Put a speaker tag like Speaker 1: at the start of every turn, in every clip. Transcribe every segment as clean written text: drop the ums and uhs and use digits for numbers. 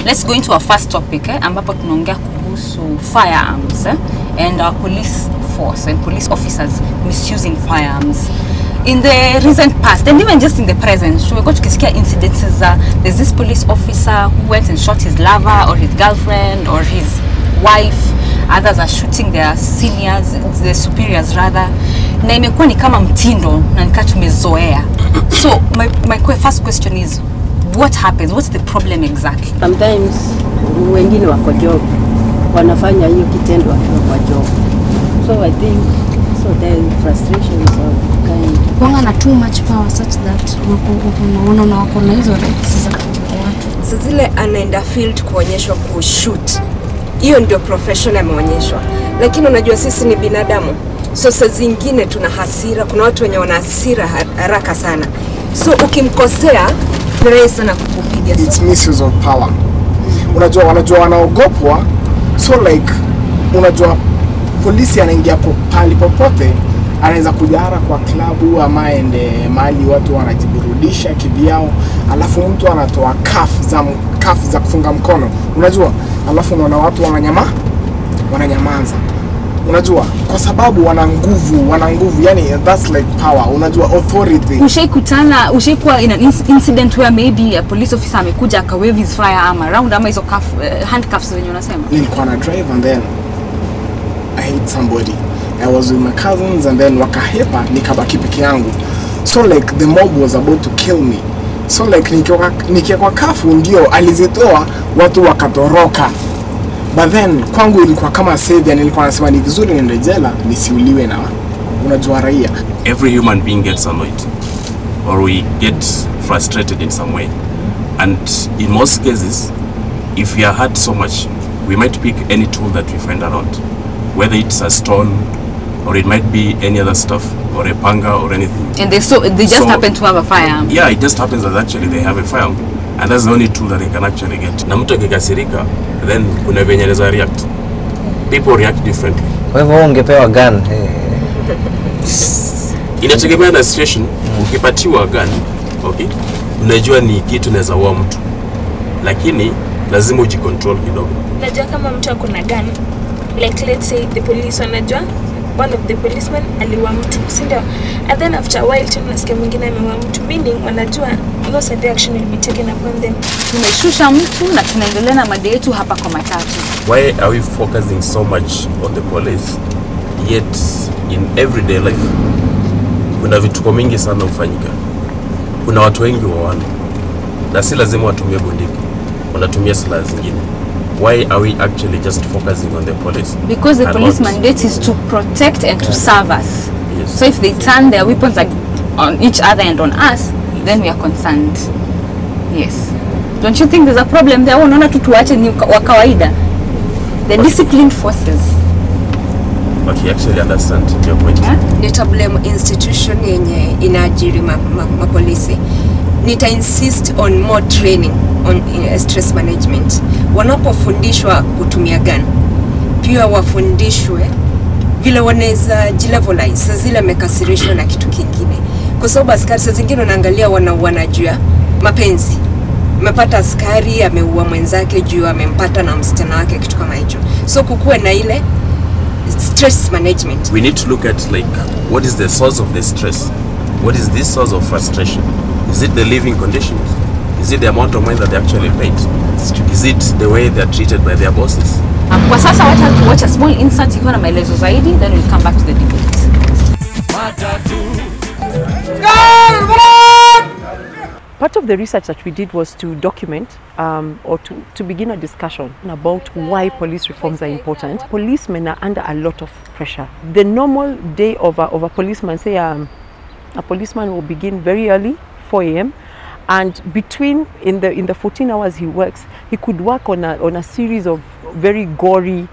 Speaker 1: Let's go into our first topic, ambapo tunaongea kuhusu firearms and our police force and police officers misusing firearms. In the recent past, and even just in the present, we got tukisikia incidences. There's this police officer who went and shot his lover or his girlfriend or his wife. Others are shooting their seniors, their superiors rather. Na imekuwa ni kama mtindo na nika tumezoea. So my first question is, what happens? What's the problem exactly?
Speaker 2: Sometimes wengine wako job wanafanya hiyo kitendo wakiwa kwa job. So I think there is frustrations of kind.
Speaker 3: Wanga na too much power such that wako na hizo rights za watu.
Speaker 4: Sasa zile anaenda field kuonyeshwa kushoot. Hiyo ndio profession ameonyeshwa. Lakini unajua sisi ni binadamu. So saa zingine tuna hasira, kuna watu wenye wana hasira haraka sana. So ukimkosea ni rahisi sana kukupiga.
Speaker 5: It's misuse of power. Unajua wanaogopwa. So like unajua polisi anaingia pali popote, anaweza kujara kwa klabu ama aende mahali watu wanajiburudisha kivyao, alafu mtu anatoa cuff za kufunga mkono. Unajua? Alafu unaona watu wananyamaza. Unajua, kwa sababu wana nguvu, yani that's like power. Unajua, authority.
Speaker 1: Ushaikuwa in an incident where maybe a police officer amekuja akawave his firearm around ama hizo handcuffs zenye unasema?
Speaker 5: Nilikuwa na drive and then I hit somebody. I was with my cousins and then wakahepa nikabaki peke yangu. So like the mob was about to kill me. So like nikiwa kafu ndio alizitoa watu wakatoroka. But then kwangu ilikuwa kama savior, nilikuwa nasema ni vizuri niende jela nisiuliwe na unajua raia.
Speaker 6: Every human being gets annoyed or we get frustrated in some way. And in most cases, if we are hurt so much, we might pick any tool that we find around. Whether it's a stone or it might be any other stuff or a panga or anything.
Speaker 1: And they just happen to have a firearm.
Speaker 6: Yeah, it just happens that actually they have a firearm. And that's the only tool that they can actually get. Na mtu akikasirika, then kuna venye anaweza react. People react differently.
Speaker 7: Kwa hivyo ungepewa gun.
Speaker 6: Inategemea na situation. Ukipatiwa gun, okay? Unajua ni kitu naweza ua mtu. Lakini lazima ujicontrol kidogo.
Speaker 3: Unajua kama mtu akona gun, like let's say the police wanajua one of the policemen aliua mtu, si ndio? And then after a while tunasikia mwingine ameua mtu, meaning wanajua no severe action will be taken upon them.
Speaker 1: Tumeshusha mtu na tunaendelea na mada yetu hapa kwa Matatu.
Speaker 6: Why are we focusing so much on the police yet in everyday life kuna vituko mingi sana hufanyika? Kuna watu wengi wawana na si lazima watumie bunduki, wanatumia silaha zingine. Why are we actually just focusing on the police?
Speaker 1: Because the police mandate is to protect and to serve us.
Speaker 6: Yes.
Speaker 1: So if they turn their weapons on each other and on us, then we are concerned. Yes. Don't you think there's a problem there? Unaona tu tuache ni wa kawaida. The disciplined forces.
Speaker 6: Okay, actually understand your point.
Speaker 4: Nita blame institution yenye inaajiri mapolisi. Nita insist on more training on stress management. Wanapofundishwa kutumia gun, pia wafundishwe vile wanaweza jilevelize zile mekasirishwa na kitu kingine. Kwa sababu askari saa zingine unaangalia wanajua mapenzi. Umepata askari ameua mwenzake juu amempata na msichana wake, kitu kama hicho. So kukuwe na ile stress management.
Speaker 6: We need to look at like what is the source of the stress? What is this source of frustration? Is it the living conditions? Is it the amount of money that they actually paid? Is it the way they are treated by their bosses?
Speaker 1: Kwa sasa wacha to watch a small insert ikiwa na maelezo zaidi, then we'll come back to the debate.
Speaker 8: Part of the research that we did was to document or to begin a discussion about why police reforms are important. Policemen are under a lot of pressure. The normal day of a policeman, say a policeman will begin very early, 4 a.m. and between in the 14 hours he works, he could work on a series of very gory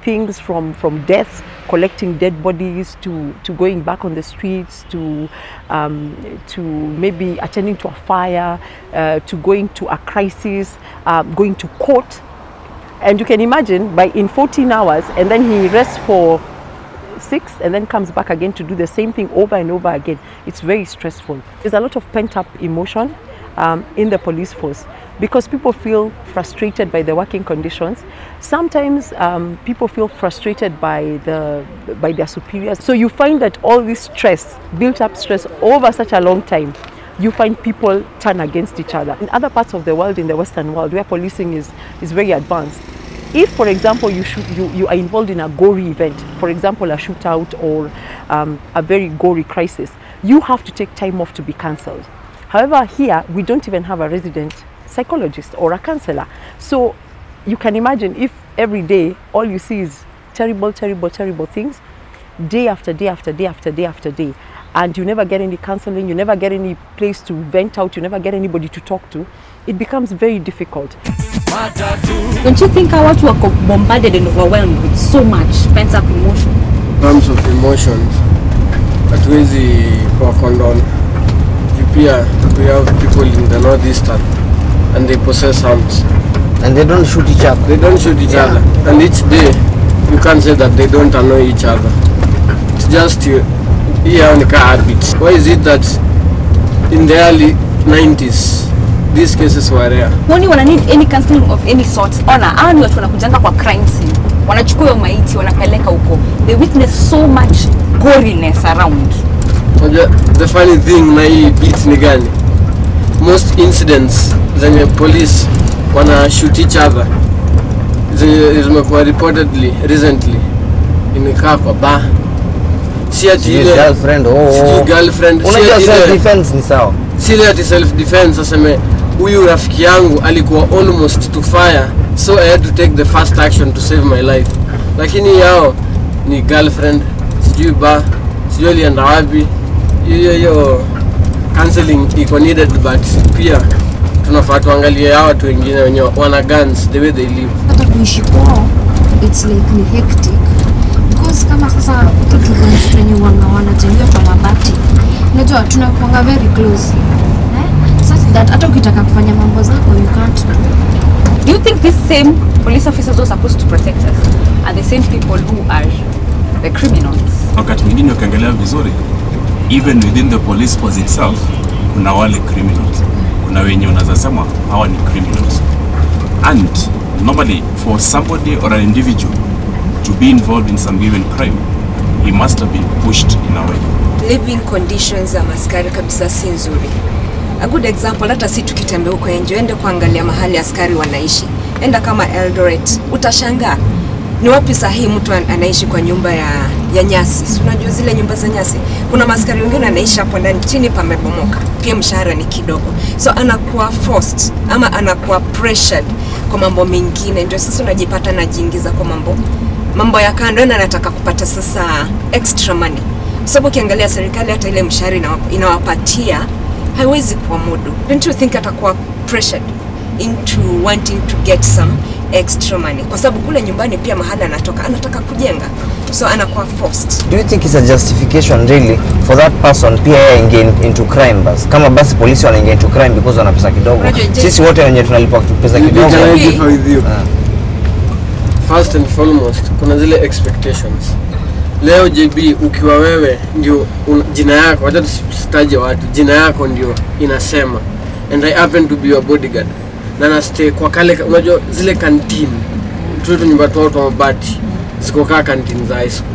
Speaker 8: things from deaths, collecting dead bodies, to going back on the streets, to maybe attending to a fire, to going to a crisis, going to court. And you can imagine in 14 hours, and then he rests for 6 and then comes back again to do the same thing over and over again. It's very stressful. There's a lot of pent-up emotion in the police force. because people feel frustrated by the working conditions. Sometimes people feel frustrated by their superiors. So you find that all this stress, built up stress over such a long time, you find people turn against each other. In other parts of the world, in the Western world, where policing is very advanced, if, for example, you are involved in a gory event, for example, a shootout or a very gory crisis, you have to take time off to be cancelled. However, here, we don't even have a resident psychologist or a counselor. So you can imagine if every day all you see is terrible, terrible, terrible things, day after day after day after day after day, and you never get any counseling, you never get any place to vent out, you never get anybody to talk to, it becomes very difficult.
Speaker 1: Don't you think our watu were bombarded and overwhelmed with so much pent-up emotion?
Speaker 7: In terms of emotions, hatuwezi kwa condone. Pia, we have people in the northeastern and they possess arms.
Speaker 9: And they don't shoot each other.
Speaker 7: They don't shoot each other. And each day, you can't say that they don't annoy each other. It's just a habit. Why is it that in the early 90s, these cases were rare?
Speaker 1: When you need any counseling of any sort, hawa ni watu wanakujanga kwa crime scene. Wanachukua maiti, wanapeleka huko. They witness so much goriness around.
Speaker 7: The funny thing na hii beat ni gani? Most incidents zenye police wana shoot each other zimekuwa reportedly recently imekaa kwa bar. Si ati ile
Speaker 9: girlfriend
Speaker 7: girlfriend.
Speaker 9: Unajua self defense ni sawa.
Speaker 7: Si ile ati self defense aseme huyu rafiki yangu alikuwa almost to fire, so I had to take the first action to save my life. Lakini yao ni girlfriend, sijui bar, sijui alienda wapi. Hiyo counseling iko needed, but pia tunafaa tuangalie hao watu wengine wenye wana guns, the way they live.
Speaker 10: Hata kuishi kwao it's like ni hectic because kama sasa tukianza wenye wanajengea kwa mabati, unajua tunakuanga very close, such that hata ukitaka kufanya mambo zako you can't.
Speaker 1: Do you think these same police officers who are supposed to protect us are the same people who are the criminals?
Speaker 11: Wakati mwingine ukiangalia vizuri, even within the police force itself, kuna wale criminals. Kuna wenye unaweza sema hawa ni criminals. And normally for somebody or an individual to be involved in some given crime, he must have been pushed in a way.
Speaker 4: Living conditions za askari kabisa si nzuri. A good example, hata si tukitembea huko nje, ende kuangalia mahali askari wanaishi. Enda kama Eldoret, utashangaa ni wapi sahihi mtu anaishi kwa nyumba ya nyasi. Unajua zile nyumba za nyasi, kuna maskari wengine anaishi hapo ndani, chini pamebomoka, pia mshahara ni kidogo, so anakuwa forced ama anakuwa pressured kwa mambo mengine. Ndio sasa unajipata anajiingiza kwa mambo ya kando, na anataka kupata sasa extra money. Sababu ukiangalia serikali hata ile mshahara inawapatia haiwezi kuamudu. Don't you think atakuwa pressured into wanting to get some extra money? Kwa sababu kule nyumbani pia mahali anataka kujenga, so anakuwa forced.
Speaker 9: Do you think it's a justification really for that person pia inge into crime bus? Kama basi polisi wanaingia into crime because wana pesa kidogo. Sisi wote wenye tunalipa pesa kidogo.
Speaker 7: First and foremost, kuna zile expectations. Leo JB ukiwa wewe ndio jina yako, wacha tusitaje watu, jina yako ndio inasema, and I happen to be your bodyguard. Na na stay kwa kale, unajua zile canteen tuto nyumba tu watu mabati ziko kaa canteen za high school.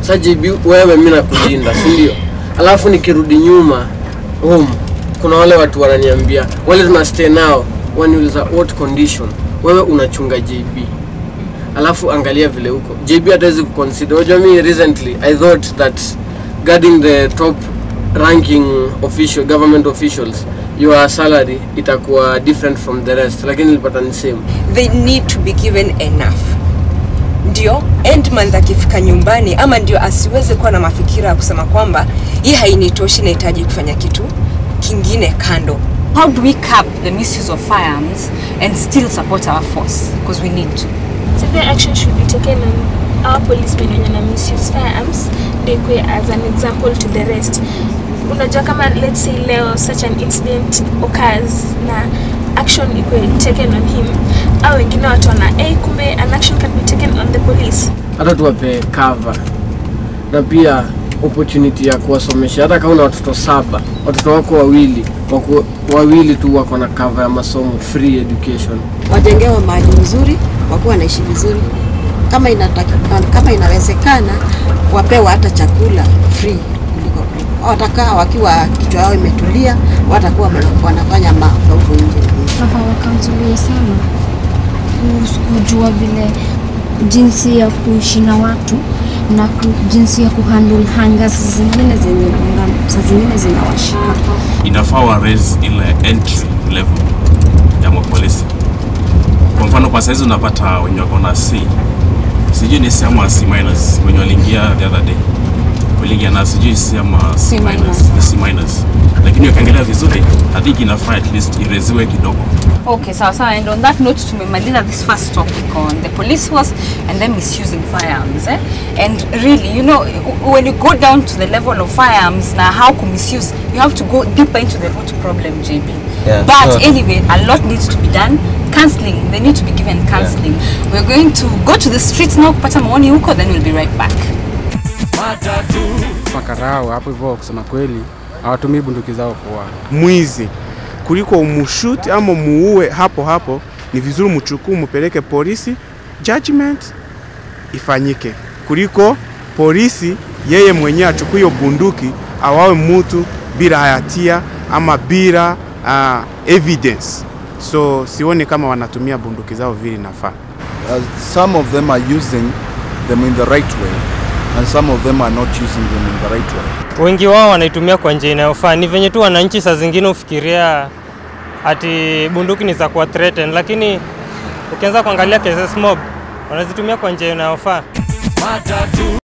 Speaker 7: Sasa JB wewe mimi nakulinda, si ndio? Alafu nikirudi nyuma home, kuna wale watu wananiambia, wale tuna stay nao waniuliza what condition wewe unachunga JB. Alafu angalia vile huko JB hatawezi kuconsider. Unajua mimi recently I thought that guarding the top ranking official government officials, your salary itakuwa different from the rest, lakini nilipata ni same.
Speaker 4: They need to be given enough. Ndio end month akifika nyumbani, ama ndio asiweze kuwa na mafikira ya kusema kwamba hii hainitoshi, nahitaji kufanya kitu kingine kando.
Speaker 1: How do we curb the misuse of firearms and still support our force? Because we need to.
Speaker 3: Severe action should be taken on our policemen when they misuse firearms. They go as an example to the rest. Unajua kama let's say leo such an incident occurs na action equally taken on him, au wengine watu wana kumbe an action can be taken on the police.
Speaker 7: Hata tuwape cover. Na pia opportunity ya kuwasomesha. Hata kama una watoto 7, watoto wako wawili tu wako na cover ya masomo, free education.
Speaker 2: Wajengewa mahali nzuri, wakuwa wanaishi vizuri. Kama inawezekana wapewa hata chakula free kuliko watakaa wakiwa kichwa yao imetulia, watakuwa wanafanya mambo huko nje.
Speaker 10: Nafaa wakansoliwe sana kujua vile jinsi ya kuishi na watu na jinsi ya kuhandle hangers zingine zenye saa zingine zinawashika.
Speaker 11: Inafaa wa raise ile entry level ya mapolisi. Kwa mfano kwa saizi unapata wenye wako na C, sijui ni C ama C minus, wenye waliingia the other day waliingia na sijui C ama C minus, lakini ukiangalia vizuri I think inafaa at least ireziwe kidogo.
Speaker 1: Okay, so and on that note tumemaliza this first topic on the police force and then misusing firearms, and really, you know, when you go down to the level of firearms now, how to misuse, you have to go deeper into the root problem, JB.
Speaker 9: Yeah,
Speaker 1: but anyway, a lot needs to be done. Counseling, they need to be given counseling. Yeah. We're going to go to the streets now kupata maoni huko, then we'll be right back.
Speaker 12: Makarao hapo hivyo, kusema kweli hawatumii bunduki zao kwa mwizi. Kuliko umushuti ama muue hapo, ni vizuri mchukue mpeleke polisi, judgment ifanyike. Kuliko polisi yeye mwenyewe achukue hiyo bunduki awawe mtu bila hatia ama bila evidence. So sioni kama wanatumia bunduki zao vile inafaa.
Speaker 13: Some of them are using them in the right way and some of them are not using them in the right way.
Speaker 14: Wengi wao wanaitumia kwa njia inayofaa. Ni venye tu wananchi saa zingine ufikiria ati bunduki ni za kuwa threaten, lakini ukianza kuangalia cases mob wanazitumia kwa njia inayofaa.